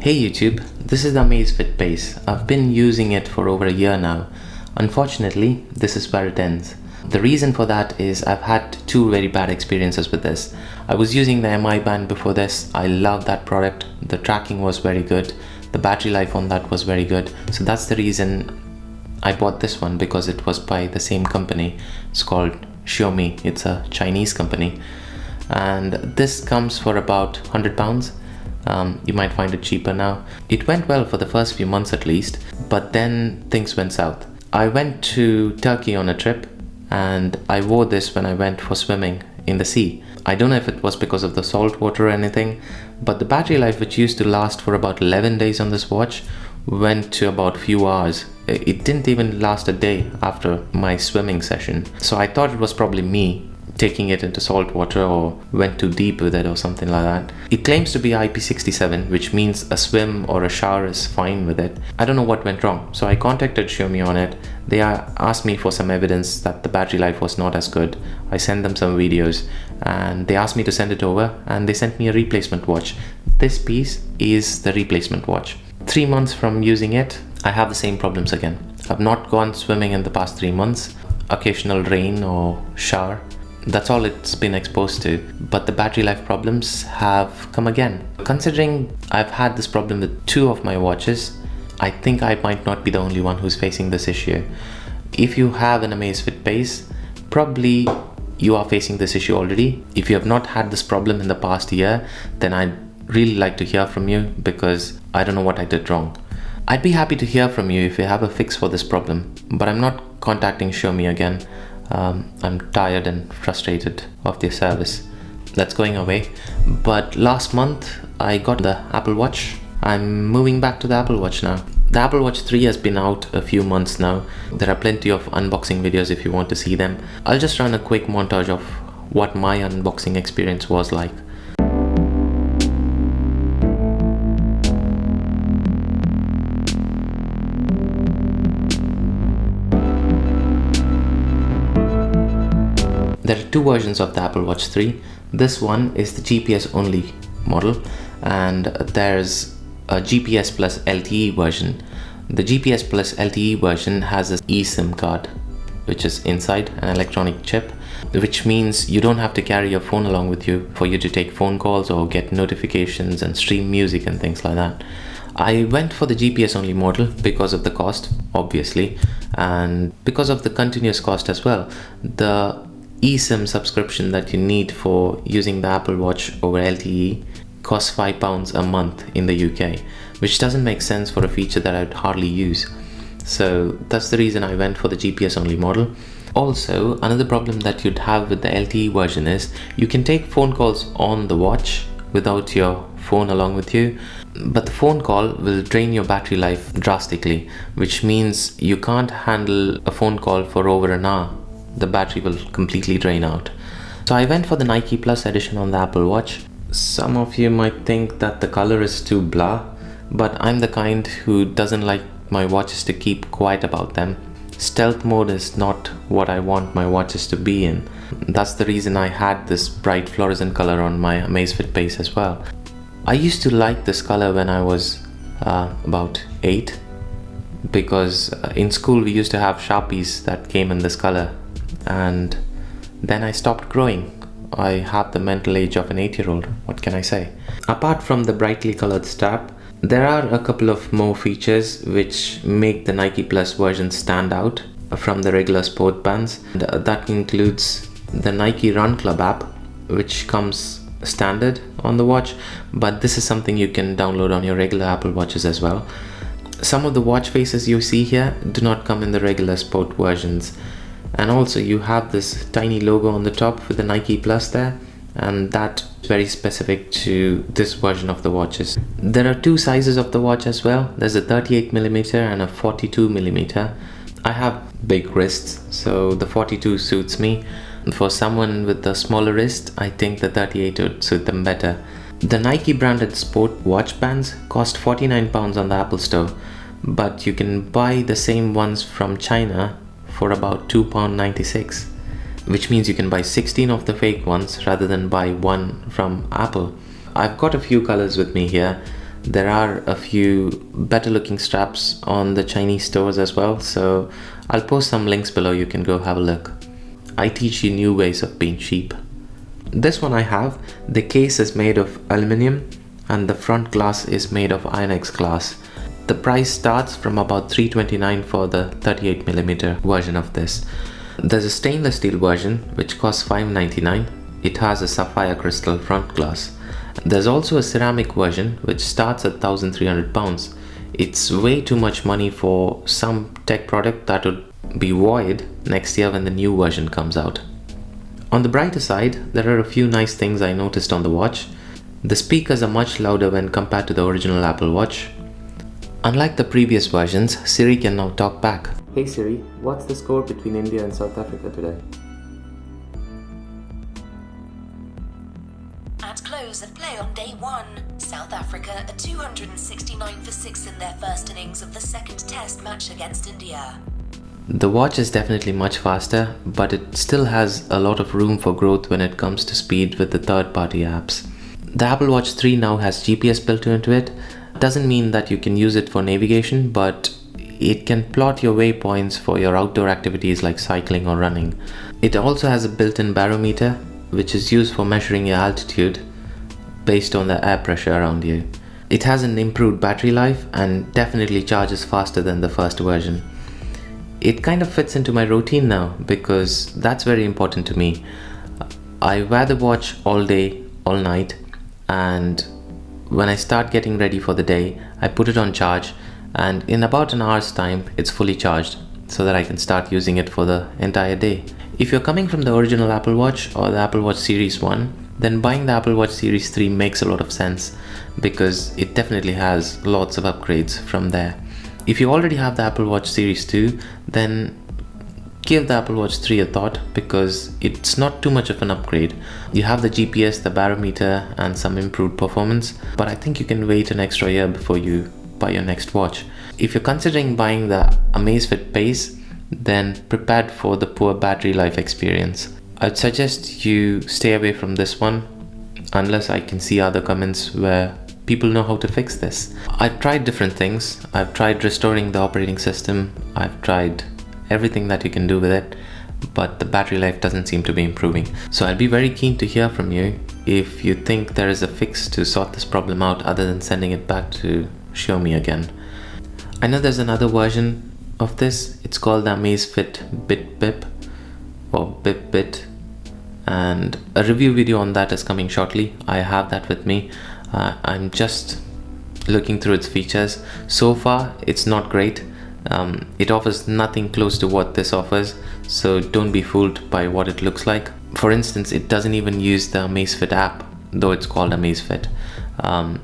Hey YouTube, this is the Amazfit base. I've been using it for over a year now. Unfortunately, this is where it ends. The reason for that is I've had two very bad experiences with this. I was using the MI band before this. I love that product. The tracking was very good. The battery life on that was very good. So that's the reason I bought this one, because it was by the same company. It's called Xiaomi. It's a Chinese company. And this comes for about £100. You might find it cheaper now. It went well for the first few months at least, but then things went south. I went to Turkey on a trip and I wore this when I went for swimming in the sea. I don't know if it was because of the salt water or anything, but the battery life, which used to last for about 11 days on this watch, went to about few hours. It didn't even last a day after my swimming session. So I thought it was probably me taking it into salt water or went too deep with it or something like that. It claims to be IP67, which means a swim or a shower is fine with it. I don't know what went wrong. So I contacted Xiaomi on it. They asked me for some evidence that the battery life was not as good. I sent them some videos and they asked me to send it over, and they sent me a replacement watch. This piece is the replacement watch. 3 months from using it, I have the same problems again. I've not gone swimming in the past 3 months. Occasional rain or shower. That's all it's been exposed to, but the battery life problems have come again. Considering I've had this problem with 2 of my watches, I think I might not be the only one who's facing this issue. If you have an Amazfit base, probably you are facing this issue already. If you have not had this problem in the past year, then I'd really like to hear from you, because I don't know what I did wrong. I'd be happy to hear from you if you have a fix for this problem, but I'm not contacting Xiaomi again. I'm tired and frustrated of their service. That's going away. But last month I got the Apple Watch. I'm moving back to the Apple Watch now. The Apple Watch 3 has been out a few months now. There are plenty of unboxing videos if you want to see them. I'll just run a quick montage of what my unboxing experience was like. There are 2 versions of the Apple Watch 3. This one is the GPS only model, and there's a GPS plus LTE version. The GPS plus LTE version has an eSIM card, which is inside an electronic chip, which means you don't have to carry your phone along with you for you to take phone calls or get notifications and stream music and things like that. I went for the GPS only model because of the cost, obviously, and because of the continuous cost as well. The eSIM subscription that you need for using the Apple Watch over LTE costs £5 a month in the UK, which doesn't make sense for a feature that I'd hardly use. So that's the reason I went for the GPS only model. Also, another problem that you'd have with the LTE version is you can take phone calls on the watch without your phone along with you, but the phone call will drain your battery life drastically, which means you can't handle a phone call for over an hour. The battery will completely drain out. So I went for the Nike Plus edition on the Apple Watch. Some of you might think that the color is too blah, but I'm the kind who doesn't like my watches to keep quiet about them. Stealth mode is not what I want my watches to be in. That's the reason I had this bright fluorescent color on my Amazfit base as well. I used to like this color when I was about 8, because in school we used to have Sharpies that came in this color. And then I stopped growing. I have the mental age of an 8-year-old. What can I say? Apart from the brightly colored strap, there are a couple of more features which make the Nike Plus version stand out from the regular sport bands. And that includes the Nike Run Club app, which comes standard on the watch, but this is something you can download on your regular Apple Watches as well. Some of the watch faces you see here do not come in the regular sport versions. And also you have this tiny logo on the top with the Nike Plus there, and that's very specific to this version of the watches. There are 2 sizes of the watch as well. There's a 38mm and a 42mm. I have big wrists, so the 42 suits me. For someone with a smaller wrist, I think the 38 would suit them better. The Nike branded sport watch bands cost £49 on the Apple Store, but you can buy the same ones from China for about £2.96, which means you can buy 16 of the fake ones rather than buy one from Apple. I've got a few colors with me here. There are a few better looking straps on the Chinese stores as well, so I'll post some links below, you can go have a look. I teach you new ways of being cheap. This one I have, the case is made of aluminium and the front glass is made of Inox glass. The price starts from about $329 for the 38mm version of this. There's a stainless steel version which costs $599. It has a sapphire crystal front glass. There's also a ceramic version which starts at £1,300. It's way too much money for some tech product that would be void next year when the new version comes out. On the brighter side, there are a few nice things I noticed on the watch. The speakers are much louder when compared to the original Apple Watch. Unlike the previous versions, Siri can now talk back. Hey Siri, what's the score between India and South Africa today? At close of play on day 1, South Africa are 269 for 6 in their first innings of the second test match against India. The watch is definitely much faster, but it still has a lot of room for growth when it comes to speed with the third-party apps. The Apple Watch 3 now has GPS built into it. Doesn't mean that you can use it for navigation, but it can plot your waypoints for your outdoor activities like cycling or running. It also has a built-in barometer, which is used for measuring your altitude based on the air pressure around you. It has an improved battery life and definitely charges faster than the first version. It kind of fits into my routine now because that's very important to me. I wear the watch all day, all night, and when I start getting ready for the day, I put it on charge, and in about an hour's time, it's fully charged so that I can start using it for the entire day. If you're coming from the original Apple Watch or the Apple Watch Series 1, then buying the Apple Watch Series 3 makes a lot of sense because it definitely has lots of upgrades from there. If you already have the Apple Watch Series 2, then give the Apple Watch 3 a thought because it's not too much of an upgrade. You have the GPS, the barometer, and some improved performance, but I think you can wait an extra year before you buy your next watch. If you're considering buying the Amazfit Pace, then prepare for the poor battery life experience. I'd suggest you stay away from this one unless I can see other comments where people know how to fix this. I've tried different things. I've tried restoring the operating system. I've tried everything that you can do with it, but the battery life doesn't seem to be improving. So I'd be very keen to hear from you if you think there is a fix to sort this problem out other than sending it back to Xiaomi again. I know there's another version of this. It's called the Amazfit Bip or Bip, and a review video on that is coming shortly. I have that with me. I'm just looking through its features. So far, it's not great. It offers nothing close to what this offers, so don't be fooled by what it looks like. For instance, it doesn't even use the Amazfit app, though it's called Amazfit.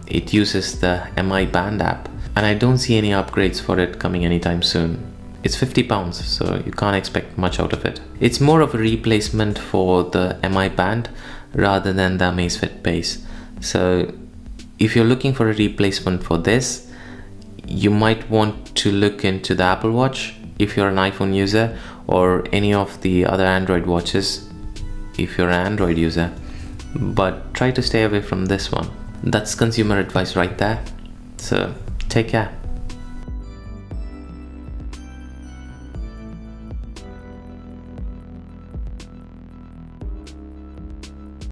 It uses the MI Band app, and I don't see any upgrades for it coming anytime soon. It's £50, so you can't expect much out of it. It's more of a replacement for the MI Band rather than the Amazfit Pace. So if you're looking for a replacement for this, you might want to look into the Apple Watch if you're an iPhone user, or any of the other Android watches if you're an Android user, but try to stay away from this one. That's consumer advice right there. So take care.